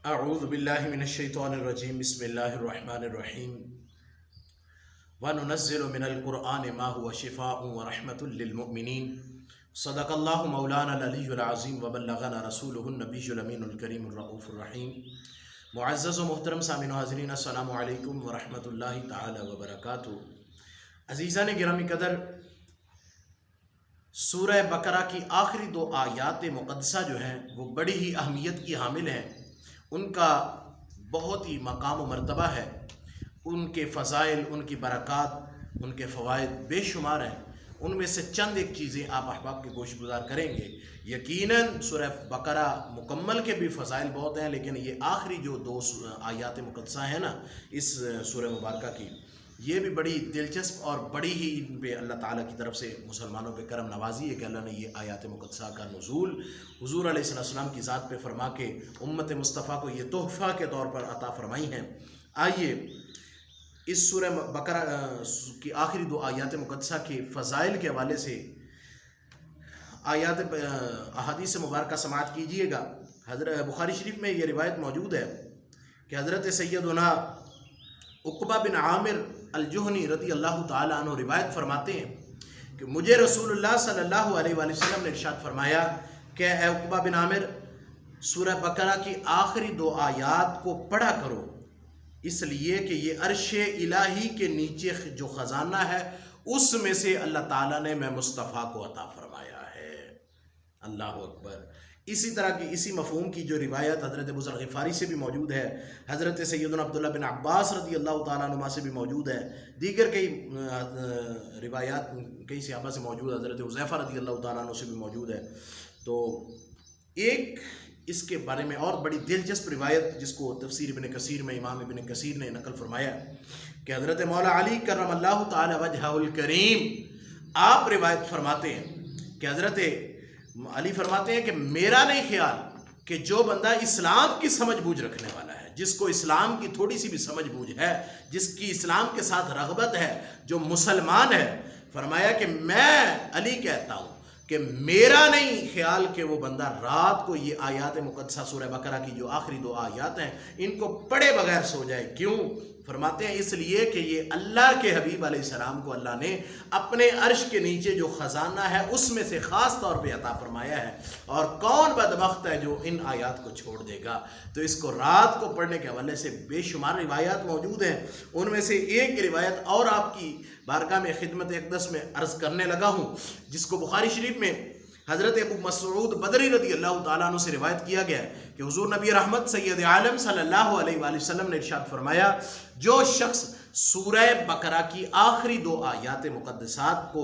اعوذ باللہ من الشیطان الرجیم بسم اللہ الرحمن الرحیم وَنُنَزِّلُ مِنَ الْقُرْآنِ مَا هُوَ شِفَاءٌ وَرَحْمَةٌ لِّلْمُؤْمِنِينَ صدق اللہ مولانا العلی العظیم وبلغنا رسولہ النبی الامین الکریم الرؤوف الرحیم۔ معزز و محترم سامعین و حاضرین، السلام علیکم ورحمۃ اللہ تعالی وبرکاتہ۔ عزیزان گرامی قدر، سورہ بقرہ کی آخری دو آیات مقدسہ جو ہیں وہ بڑی ہی اہمیت کی حامل ہیں۔ ان کا بہت ہی مقام و مرتبہ ہے، ان کے فضائل، ان کی برکات، ان کے فوائد بے شمار ہیں۔ ان میں سے چند ایک چیزیں آپ احباب کے گوش گزار کریں گے۔ یقیناً سورہ بقرہ مکمل کے بھی فضائل بہت ہیں، لیکن یہ آخری جو دو آیات مقدسہ ہیں نا اس سورہ مبارکہ کی، یہ بھی بڑی دلچسپ اور بڑی ہی ان پہ اللہ تعالیٰ کی طرف سے مسلمانوں پہ کرم نوازی ہے کہ اللہ نے یہ آیات مقدسہ کا نزول حضور علیہ السلام کی ذات پہ فرما کے امت مصطفیٰ کو یہ تحفہ کے طور پر عطا فرمائی ہیں۔ آئیے اس سورہ بقرہ کی آخری دو آیات مقدسہ کے فضائل کے حوالے سے احادیث مبارکہ سماعت کیجئے گا۔ حضرت بخاری شریف میں یہ روایت موجود ہے کہ حضرت سیدنا عقبہ بن عامر الجہنی رضی اللہ تعالیٰ عنہ روایت فرماتے ہیں کہ مجھے رسول اللہ صلی اللہ علیہ وآلہ وسلم نے ارشاد فرمایا کہ اے عقبہ بن عامر، سورہ بقرہ کی آخری دو آیات کو پڑھا کرو، اس لیے کہ یہ عرش الہی کے نیچے جو خزانہ ہے اس میں سے اللہ تعالیٰ نے میں مصطفیٰ کو عطا فرمایا ہے۔ اللہ اکبر۔ اسی طرح کی اسی مفہوم کی جو روایت حضرت ابو ذر غفاری سے بھی موجود ہے، حضرت سیدنا عبداللہ بن عباس رضی اللہ تعالیٰ عنہ سے بھی موجود ہے، دیگر کئی روایات کئی صحابہ سے موجود ہے، حضرت حذیفہ رضی اللہ تعالیٰ عنہ سے بھی موجود ہے۔ تو ایک اس کے بارے میں اور بڑی دلچسپ روایت جس کو تفسیر ابن کثیر میں امام ابن کثیر نے نقل فرمایا کہ حضرت مولا علی کرم اللہ تعالی وجہہ الکریم آپ روایت فرماتے ہیں کہ حضرت علی فرماتے ہیں کہ میرا نہیں خیال کہ جو بندہ اسلام کی سمجھ بوجھ رکھنے والا ہے، جس کو اسلام کی تھوڑی سی بھی سمجھ بوجھ ہے، جس کی اسلام کے ساتھ رغبت ہے، جو مسلمان ہے، فرمایا کہ میں علی کہتا ہوں کہ میرا نہیں خیال کہ وہ بندہ رات کو یہ آیات مقدسہ سورہ بقرہ کی جو آخری دو آیات ہیں ان کو پڑھے بغیر سو جائے۔ کیوں؟ فرماتے ہیں اس لیے کہ یہ اللہ کے حبیب علیہ السلام کو اللہ نے اپنے عرش کے نیچے جو خزانہ ہے اس میں سے خاص طور پہ عطا فرمایا ہے، اور کون بدبخت ہے جو ان آیات کو چھوڑ دے گا۔ تو اس کو رات کو پڑھنے کے حوالے سے بے شمار روایات موجود ہیں۔ ان میں سے ایک روایت اور آپ کی بارگاہ میں خدمت اقدس میں عرض کرنے لگا ہوں، جس کو بخاری شریف میں حضرت ابو مسعود بدری رضی اللہ تعالیٰ عنہ سے روایت کیا گیا ہے کہ حضور نبی رحمت سید عالم صلی اللہ علیہ وآلہ وسلم نے ارشاد فرمایا، جو شخص سورہ بقرہ کی آخری دو آیات مقدسات کو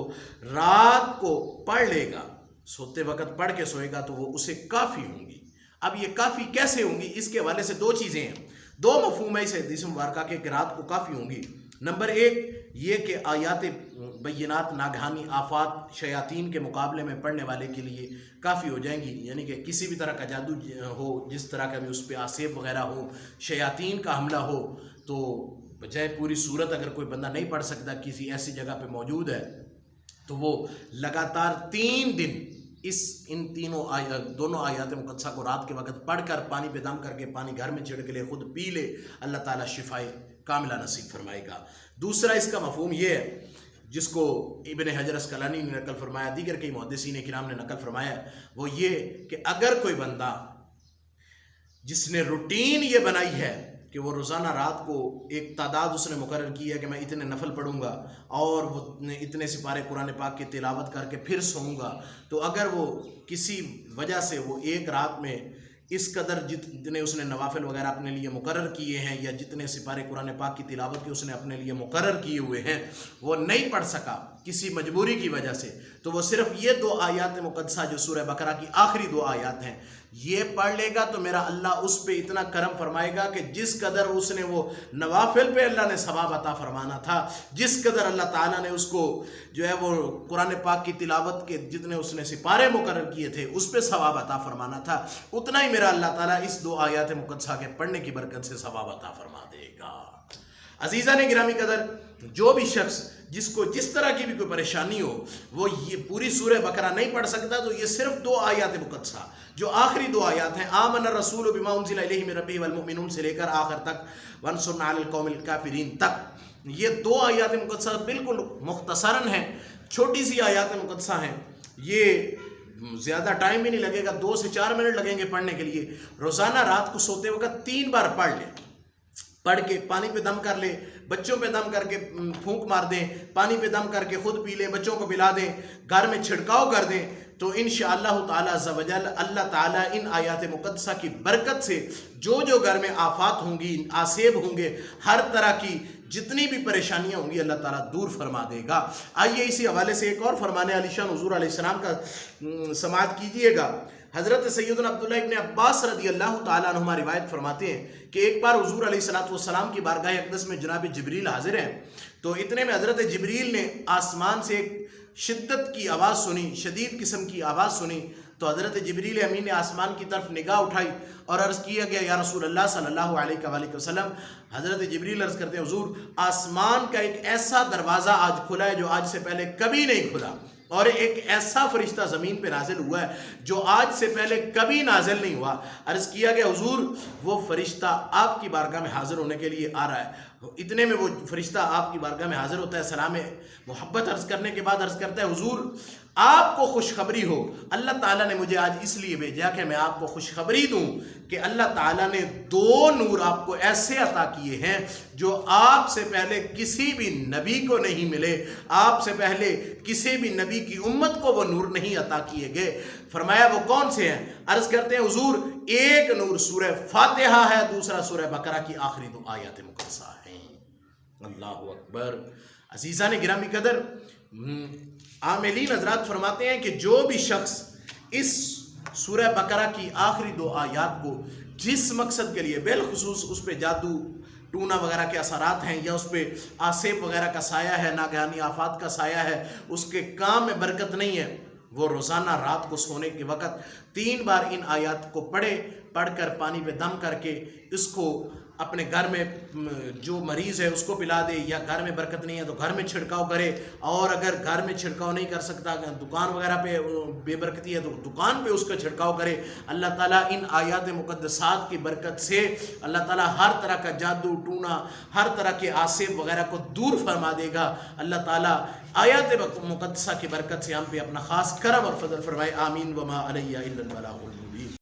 رات کو پڑھ لے گا، سوتے وقت پڑھ کے سوئے گا، تو وہ اسے کافی ہوں گی۔ اب یہ کافی کیسے ہوں گی؟ اس کے حوالے سے دو چیزیں ہیں، دو مفہوم ہے اس حدیث مبارکہ کے کہ رات کو کافی ہوں گی۔ نمبر ایک یہ کہ آیات بینات ناگہانی آفات شیاطین کے مقابلے میں پڑھنے والے کے لیے کافی ہو جائیں گی، یعنی کہ کسی بھی طرح کا جادو ہو، جس طرح کا بھی اس پہ آصف وغیرہ ہو، شیاطین کا حملہ ہو، تو بجائے پوری صورت اگر کوئی بندہ نہیں پڑھ سکتا، کسی ایسی جگہ پہ موجود ہے، تو وہ لگاتار 3 دن ان دونوں آیات مقدسہ کو رات کے وقت پڑھ کر پانی پہ دم کر کے پانی گھر میں چھڑک لے، خود پی لے، اللہ تعالیٰ شفائے کاملہ نصیب فرمائے گا۔ دوسرا اس کا مفہوم یہ ہے جس کو ابن حجر اسقلانی نے نقل فرمایا، دیگر کئی محدثین کرام نے نقل فرمایا، وہ یہ کہ اگر کوئی بندہ جس نے روٹین یہ بنائی ہے کہ وہ روزانہ رات کو ایک تعداد اس نے مقرر کی ہے کہ میں اتنے نفل پڑھوں گا اور وہ اتنے سپارے قرآن پاک کی تلاوت کر کے پھر سوؤں گا، تو اگر وہ کسی وجہ سے وہ ایک رات میں اس قدر جتنے اس نے نوافل وغیرہ اپنے لیے مقرر کیے ہیں یا جتنے سپارے قرآن پاک کی تلاوت کی اس نے اپنے لیے مقرر کیے ہوئے ہیں وہ نہیں پڑھ سکا کسی مجبوری کی وجہ سے، تو وہ صرف یہ دو آیات مقدسہ جو سورہ بقرہ کی آخری دو آیات ہیں یہ پڑھ لے گا، تو میرا اللہ اس پہ اتنا کرم فرمائے گا کہ جس قدر اس نے وہ نوافل پہ اللہ نے ثواب عطا فرمانا تھا، جس قدر اللہ تعالیٰ نے اس کو جو ہے وہ قرآن پاک کی تلاوت کے جتنے اس نے سپارے مقرر کیے تھے اس پہ ثواب عطا فرمانا تھا، اتنا ہی میرا اللہ تعالیٰ اس دو آیات مقدسہ کے پڑھنے کی برکت سے ثواب عطا فرما دے گا۔ عزیزان گرامی قدر، جو بھی شخص جس کو جس طرح کی بھی کوئی پریشانی ہو وہ یہ پوری سورہ بقرہ نہیں پڑھ سکتا تو یہ صرف 2 آیات مقدسہ جو آخری 2 آیات ہیں، آمن الرسول بما انزل الیہ من ربہ والمؤمنون سے لے کر آخر تک وانصرنا علی القوم الکافرین تک، یہ 2 آیات مقدسہ بالکل مختصراً ہیں، چھوٹی سی آیات مقدسہ ہیں، یہ زیادہ ٹائم بھی نہیں لگے گا، 2 سے 4 منٹ لگیں گے پڑھنے کے لیے۔ روزانہ رات کو سوتے وقت 3 بار پڑھ لیں، پڑھ کے پانی پہ دم کر لیں، بچوں پہ دم کر کے پھونک مار دیں، پانی پہ دم کر کے خود پی لیں، بچوں کو پلا دیں، گھر میں چھڑکاؤ کر دیں، تو انشاءاللہ تعالی عز و جل اللہ تعالیٰ ان آیات مقدسہ کی برکت سے جو گھر میں آفات ہوں گی، آسیب ہوں گے، ہر طرح کی جتنی بھی پریشانیاں ہوں گی اللہ تعالیٰ دور فرما دے گا۔ آئیے اسی حوالے سے ایک اور فرمان علی شان حضور علیہ السلام کا سماعت کیجئے گا۔ حضرت سیدنا عبداللہ ابن عباس رضی اللہ تعالیٰ عنہما روایت فرماتے ہیں کہ ایک بار حضور علیہ السلام کی بارگاہ اقدس میں جناب جبریل حاضر ہیں، تو اتنے میں حضرت جبریل نے آسمان سے ایک شدت کی آواز سنی، شدید قسم کی آواز سنی، تو حضرت جبریل امین نے آسمان کی طرف نگاہ اٹھائی اور عرض کیا گیا یا رسول اللہ صلی اللہ علیہ وآلہ وسلم۔ حضرت جبریل عرض کرتے ہیں حضور آسمان کا ایک ایسا دروازہ آج کھلا ہے جو آج سے پہلے کبھی نہیں کھلا، اور ایک ایسا فرشتہ زمین پہ نازل ہوا ہے جو آج سے پہلے کبھی نازل نہیں ہوا۔ عرض کیا گیا حضور وہ فرشتہ آپ کی بارگاہ میں حاضر ہونے کے لیے آ رہا ہے۔ اتنے میں وہ فرشتہ آپ کی بارگاہ میں حاضر ہوتا ہے، سلام محبت عرض کرنے کے بعد عرض کرتا ہے حضور آپ کو خوشخبری ہو، اللہ تعالیٰ نے مجھے آج اس لیے بھیجا کہ میں آپ کو خوشخبری دوں کہ اللہ تعالیٰ نے 2 نور آپ کو ایسے عطا کیے ہیں جو آپ سے پہلے کسی بھی نبی کو نہیں ملے، آپ سے پہلے کسی بھی نبی کی امت کو وہ نور نہیں عطا کیے گئے۔ فرمایا وہ کون سے ہیں؟ عرض کرتے ہیں حضور ایک نور سورہ فاتحہ ہے، دوسرا سورہ بقرہ کی آخری 2 آیات مقدسہ ہیں۔ اللہ اکبر۔ عزیزان گرامی قدر، عاملین حضرات فرماتے ہیں کہ جو بھی شخص اس سورہ بقرہ کی آخری 2 آیات کو جس مقصد کے لیے، بالخصوص اس پہ جادو ٹونا وغیرہ کے اثرات ہیں یا اس پہ آسیب وغیرہ کا سایہ ہے، ناگہانی آفات کا سایہ ہے، اس کے کام میں برکت نہیں ہے، وہ روزانہ رات کو سونے کے وقت 3 بار ان آیات کو پڑھ کر پانی پہ دم کر کے اس کو اپنے گھر میں جو مریض ہے اس کو پلا دے، یا گھر میں برکت نہیں ہے تو گھر میں چھڑکاؤ کرے، اور اگر گھر میں چھڑکاؤ نہیں کر سکتا، دکان وغیرہ پہ بے برکتی ہے تو دکان پہ اس کا چھڑکاؤ کرے۔ اللہ تعالیٰ ان آیات مقدسات کی برکت سے اللہ تعالیٰ ہر طرح کا جادو ٹونا، ہر طرح کے آسیب وغیرہ کو دور فرما دے گا۔ اللہ تعالیٰ آیات مقدسہ کی برکت سے ہم پہ اپنا خاص کرم اور فضل فرمائے، آمین۔ وما علیہ الا البلاغ المبین۔